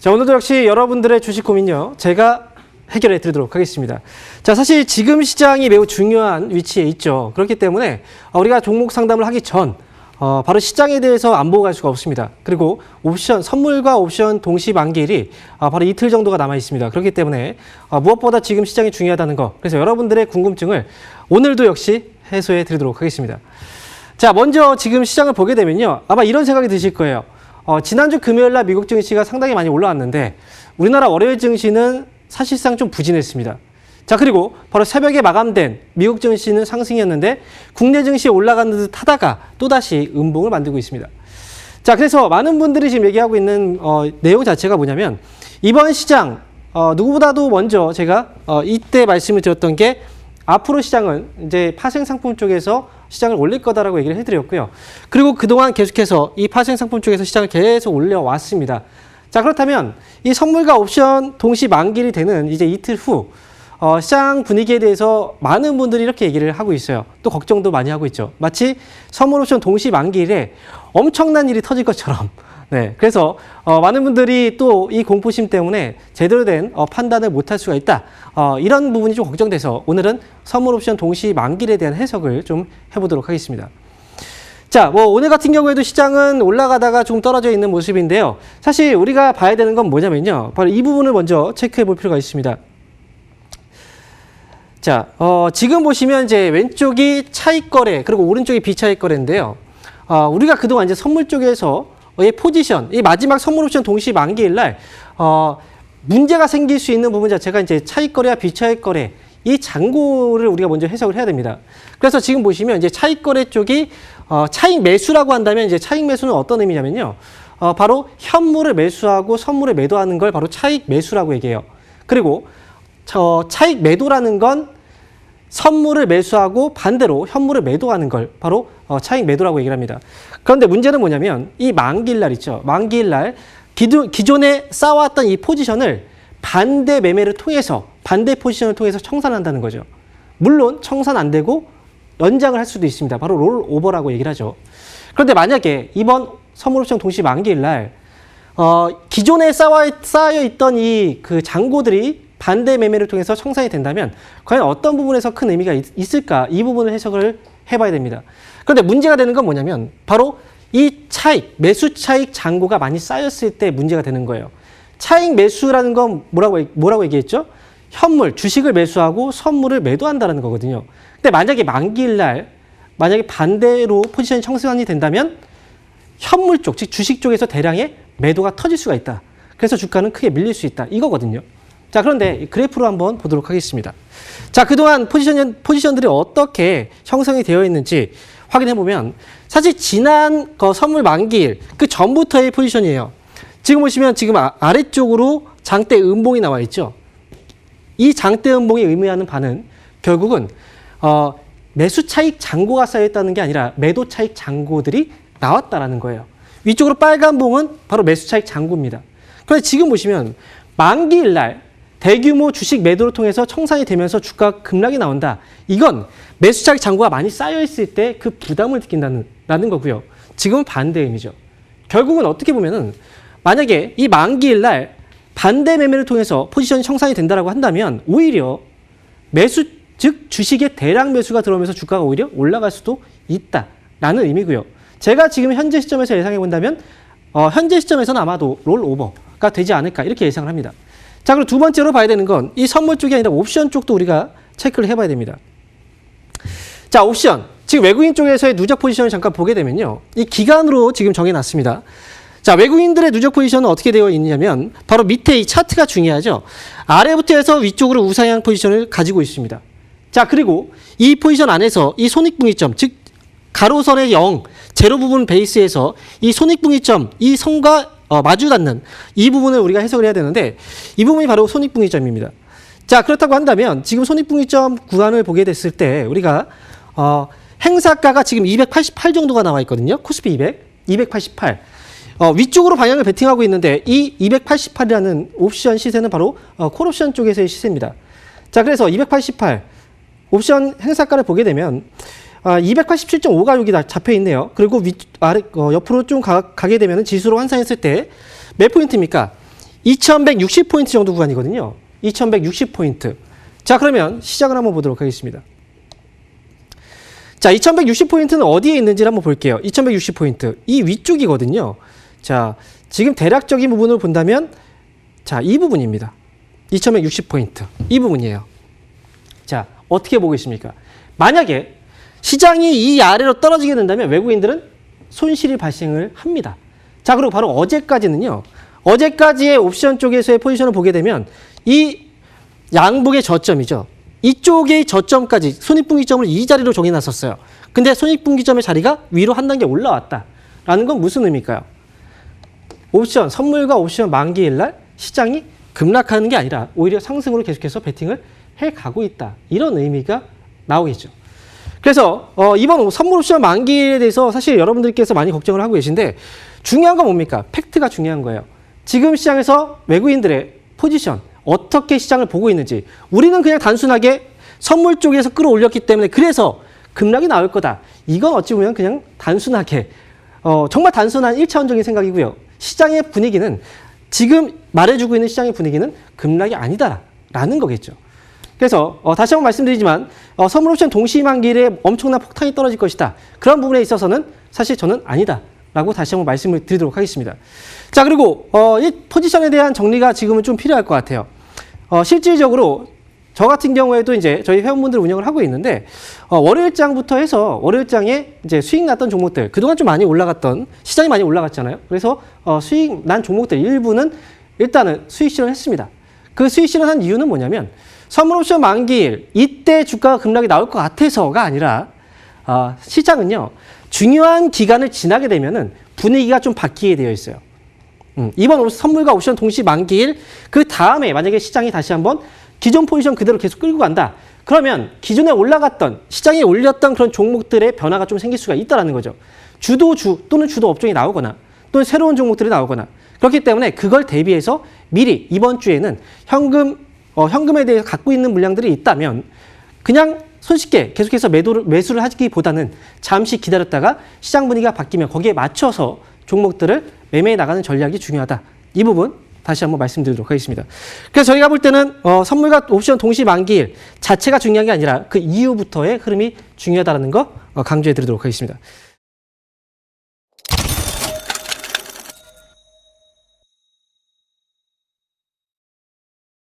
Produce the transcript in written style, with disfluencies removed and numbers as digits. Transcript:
자, 오늘도 역시 여러분들의 주식 고민요, 제가 해결해 드리도록 하겠습니다. 자, 사실 지금 시장이 매우 중요한 위치에 있죠. 그렇기 때문에 우리가 종목 상담을 하기 전 바로 시장에 대해서 안 보고 갈 수가 없습니다. 그리고 옵션, 선물과 옵션 동시 만기일이 바로 이틀 정도가 남아 있습니다. 그렇기 때문에 무엇보다 지금 시장이 중요하다는 거, 그래서 여러분들의 궁금증을 오늘도 역시 해소해 드리도록 하겠습니다. 자, 먼저 지금 시장을 보게 되면요, 아마 이런 생각이 드실 거예요. 지난주 금요일 날 미국 증시가 상당히 많이 올라왔는데 우리나라 월요일 증시는 사실상 좀 부진했습니다. 자, 그리고 바로 새벽에 마감된 미국 증시는 상승이었는데 국내 증시에 올라가는 듯 하다가 또다시 음봉을 만들고 있습니다. 자, 그래서 많은 분들이 지금 얘기하고 있는 내용 자체가 뭐냐면, 이번 시장 누구보다도 먼저 제가 이때 말씀을 드렸던 게, 앞으로 시장은 이제 파생 상품 쪽에서 시장을 올릴 거다라고 얘기를 해드렸고요. 그리고 그동안 계속해서 이 파생 상품 쪽에서 시장을 계속 올려왔습니다. 자, 그렇다면 이 선물과 옵션 동시 만기일이 되는 이제 이틀 후 시장 분위기에 대해서 많은 분들이 이렇게 얘기를 하고 있어요. 또 걱정도 많이 하고 있죠. 마치 선물 옵션 동시 만기일에 엄청난 일이 터질 것처럼. 네, 그래서 많은 분들이 또 이 공포심 때문에 제대로 된 판단을 못할 수가 있다. 이런 부분이 좀 걱정돼서 오늘은 선물 옵션 동시 만기일에 대한 해석을 좀 해보도록 하겠습니다. 자, 오늘 같은 경우에도 시장은 올라가다가 좀 떨어져 있는 모습인데요. 사실 우리가 봐야 되는 건 뭐냐면요, 바로 이 부분을 먼저 체크해 볼 필요가 있습니다. 자, 지금 보시면 이제 왼쪽이 차익 거래, 그리고 오른쪽이 비차익 거래인데요. 우리가 그동안 이제 선물 쪽에서 이 포지션, 이 마지막 선물 옵션 동시 만기일 날 문제가 생길 수 있는 부분 자체가 이제 차익 거래와 비차익 거래, 이 잔고를 우리가 먼저 해석을 해야 됩니다. 그래서 지금 보시면 이제 차익 거래 쪽이 차익 매수라고 한다면, 이제 차익 매수는 어떤 의미냐면요, 바로 현물을 매수하고 선물을 매도하는 걸 바로 차익 매수라고 얘기해요. 그리고 차익 매도라는 건 선물을 매수하고 반대로 현물을 매도하는 걸 바로 차익 매도라고 얘기를 합니다. 그런데 문제는 뭐냐면, 이 만기일 날 있죠. 만기일 날 기존에 쌓아왔던 이 포지션을 반대 매매를 통해서, 반대 포지션을 통해서 청산한다는 거죠. 물론 청산 안 되고 연장을 할 수도 있습니다. 바로 롤 오버라고 얘기를 하죠. 그런데 만약에 이번 선물 옵션 동시 만기일 날 기존에 쌓여 있던 이 그 잔고들이 반대 매매를 통해서 청산이 된다면 과연 어떤 부분에서 큰 의미가 있을까? 이 부분을 해석을 해봐야 됩니다. 그런데 문제가 되는 건 뭐냐면, 바로 이 차익, 매수 차익 잔고가 많이 쌓였을 때 문제가 되는 거예요. 차익 매수라는 건 뭐라고 얘기했죠? 현물, 주식을 매수하고 선물을 매도한다는 거거든요. 근데 만약에 만기일 날 만약에 반대로 포지션이 청산이 된다면 현물 쪽, 즉 주식 쪽에서 대량의 매도가 터질 수가 있다. 그래서 주가는 크게 밀릴 수 있다. 이거거든요. 자, 그런데 그래프로 한번 보도록 하겠습니다. 자, 그동안 포지션들이 어떻게 형성이 되어 있는지 확인해 보면, 사실 지난 선물 만기일 그 전부터의 포지션이에요. 지금 보시면 지금 아래쪽으로 장대 음봉이 나와 있죠. 이 장대 음봉이 의미하는 바는 결국은 매수 차익 잔고가 쌓여 있다는 게 아니라 매도 차익 잔고들이 나왔다라는 거예요. 위쪽으로 빨간 봉은 바로 매수 차익 잔고입니다. 그런데 지금 보시면 만기일 날 대규모 주식 매도를 통해서 청산이 되면서 주가 급락이 나온다. 이건 매수 차익 잔고가 많이 쌓여 있을 때 그 부담을 느낀다는 거고요. 지금은 반대의 의미죠. 결국은 어떻게 보면은, 만약에 이 만기일 날 반대 매매를 통해서 포지션이 청산이 된다라고 한다면 오히려 매수, 즉 주식의 대량 매수가 들어오면서 주가가 오히려 올라갈 수도 있다라는 의미고요. 제가 지금 현재 시점에서 예상해 본다면 현재 시점에서는 아마도 롤오버가 되지 않을까, 이렇게 예상을 합니다. 자, 그리고 두 번째로 봐야 되는 건 이 선물 쪽이 아니라 옵션 쪽도 우리가 체크를 해봐야 됩니다. 자, 옵션. 지금 외국인 쪽에서의 누적 포지션을 잠깐 보게 되면요, 이 기간으로 지금 정해놨습니다. 자, 외국인들의 누적 포지션은 어떻게 되어 있냐면, 바로 밑에 이 차트가 중요하죠. 아래부터 해서 위쪽으로 우상향 포지션을 가지고 있습니다. 자, 그리고 이 포지션 안에서 이 손익분기점, 즉 가로선의 0, 제로 부분 베이스에서 이 손익분기점, 이 선과 마주 닿는 이 부분을 우리가 해석을 해야 되는데, 이 부분이 바로 손익분기점입니다. 자, 그렇다고 한다면 지금 손익분기점 구간을 보게 됐을 때 우리가 행사가가 지금 288 정도가 나와 있거든요. 코스피 288. 위쪽으로 방향을 베팅하고 있는데, 이 288이라는 옵션 시세는 바로 콜옵션 쪽에서의 시세입니다. 자, 그래서 288 옵션 행사가를 보게 되면 287.5가 여기 잡혀 있네요. 그리고 아래 옆으로 좀 가게 되면 지수로 환산했을 때 몇 포인트입니까? 2160포인트 정도 구간이거든요. 2160포인트. 자, 그러면 시작을 한번 보도록 하겠습니다. 자, 2160포인트는 어디에 있는지를 한번 볼게요. 2160포인트. 이 위쪽이거든요. 자, 지금 대략적인 부분을 본다면, 자, 이 부분입니다. 2160포인트. 이 부분이에요. 자, 어떻게 보고 있습니까? 만약에 시장이 이 아래로 떨어지게 된다면 외국인들은 손실이 발생을 합니다. 자, 그리고 바로 어제까지는요. 어제까지의 옵션 쪽에서의 포지션을 보게 되면 이 양북의 저점이죠. 이쪽의 저점까지 손익분기점을 이 자리로 정해놨었어요. 근데 손익분기점의 자리가 위로 한 단계 올라왔다라는 건 무슨 의미일까요? 옵션, 선물과 옵션 만기일 날 시장이 급락하는 게 아니라 오히려 상승으로 계속해서 베팅을 해가고 있다. 이런 의미가 나오겠죠. 그래서 이번 선물 옵션 만기일에 대해서 사실 여러분들께서 많이 걱정을 하고 계신데 중요한 건 뭡니까? 팩트가 중요한 거예요. 지금 시장에서 외국인들의 포지션, 어떻게 시장을 보고 있는지 우리는 그냥 단순하게 선물 쪽에서 끌어올렸기 때문에 그래서 급락이 나올 거다. 이건 어찌 보면 그냥 단순하게 정말 단순한 1차원적인 생각이고요. 시장의 분위기는 지금 말해주고 있는 시장의 분위기는 급락이 아니다라는 거겠죠. 그래서 다시 한번 말씀드리지만 선물 옵션 동시 만기일에 엄청난 폭탄이 떨어질 것이다. 그런 부분에 있어서는 사실 저는 아니다라고 다시 한번 말씀을 드리도록 하겠습니다. 자, 그리고 이 포지션에 대한 정리가 지금은 좀 필요할 것 같아요. 실질적으로 저 같은 경우에도 이제 저희 회원분들 운영을 하고 있는데 월요일장부터 해서 월요일장에 이제 수익 났던 종목들 그동안 좀 많이 올라갔던 시장이 많이 올라갔잖아요. 그래서 수익 난 종목들 일부는 일단은 수익 실현했습니다. 그 수익 실현한 이유는 뭐냐면 선물옵션 만기일 이때 주가가 급락이 나올 것 같아서가 아니라 시장은요 중요한 기간을 지나게 되면은 분위기가 좀 바뀌게 되어 있어요. 이번 선물과 옵션 동시 만기일 그 다음에 만약에 시장이 다시 한번 기존 포지션 그대로 계속 끌고 간다. 그러면 기존에 올라갔던 시장에 올렸던 그런 종목들의 변화가 좀 생길 수가 있다는 거죠. 주도주 또는 주도 업종이 나오거나 또는 새로운 종목들이 나오거나 그렇기 때문에 그걸 대비해서 미리 이번 주에는 현금에 대해서 갖고 있는 물량들이 있다면 그냥 손쉽게 계속해서 매수를 하기보다는 잠시 기다렸다가 시장 분위기가 바뀌면 거기에 맞춰서 종목들을 매매해 나가는 전략이 중요하다. 이 부분 다시 한번 말씀드리도록 하겠습니다. 그래서 저희가 볼 때는 선물과 옵션 동시 만기일 자체가 중요한 게 아니라 그 이후부터의 흐름이 중요하다는 거 강조해 드리도록 하겠습니다.